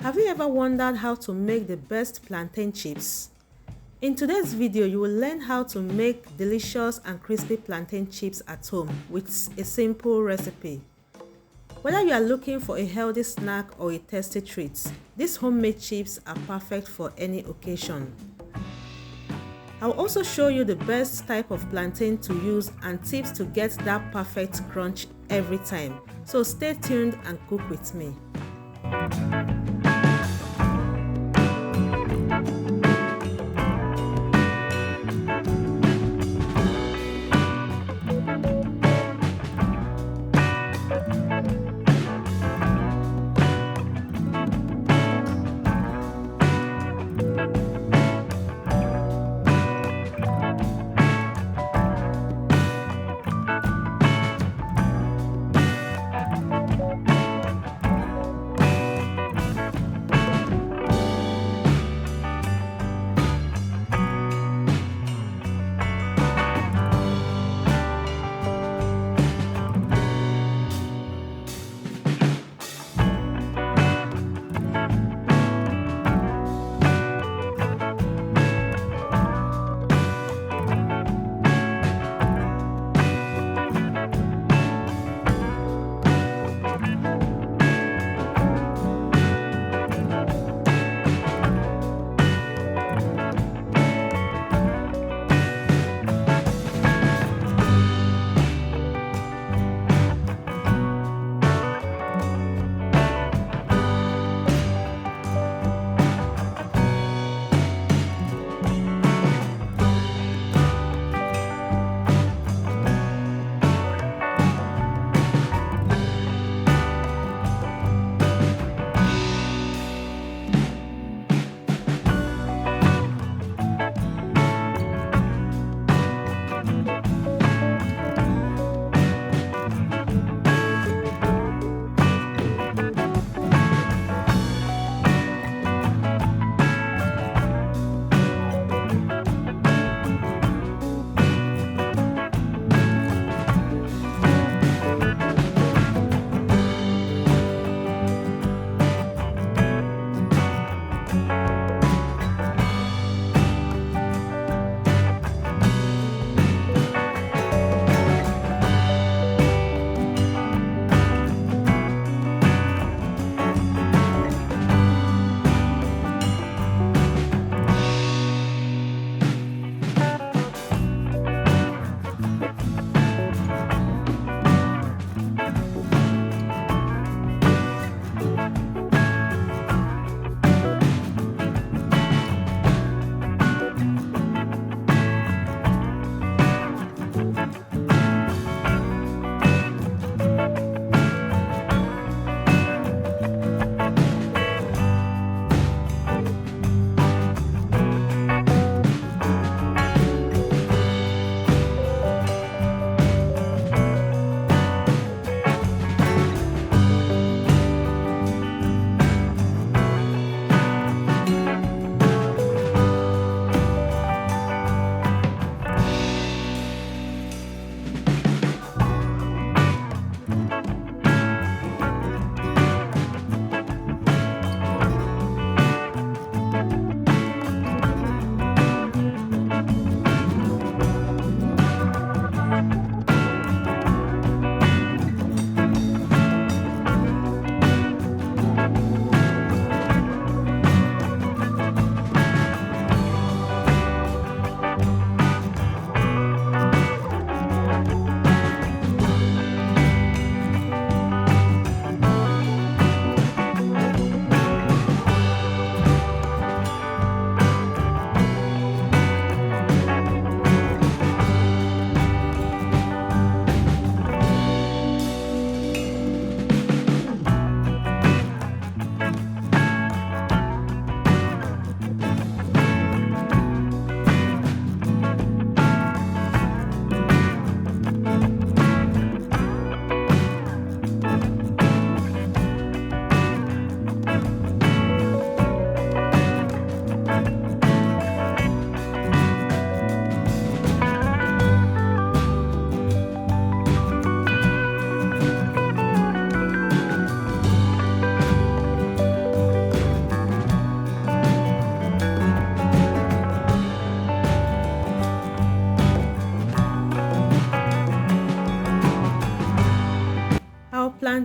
Have you ever wondered how to make the best plantain chips? In today's video, you will learn how to make delicious and crispy plantain chips at home with a simple recipe. Whether you are looking for a healthy snack or a tasty treat, these homemade chips are perfect for any occasion. I'll also show you the best type of plantain to use and tips to get that perfect crunch every time. So stay tuned and cook with me.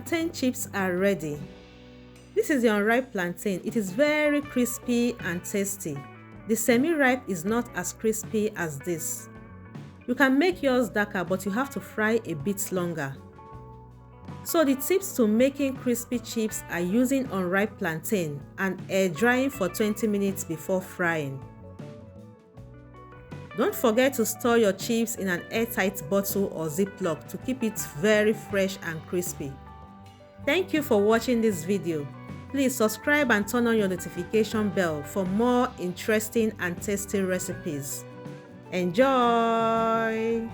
plantain chips are ready. This is the unripe plantain. It is very crispy and tasty. The semi-ripe is not as crispy as this. You can make yours darker, but you have to fry a bit longer. So the tips to making crispy chips are using unripe plantain and air drying for 20 minutes before frying. Don't forget to store your chips in an airtight bottle or ziploc to keep it very fresh and crispy. Thank you for watching this video. Please subscribe and turn on your notification bell for more interesting and tasty recipes. Enjoy!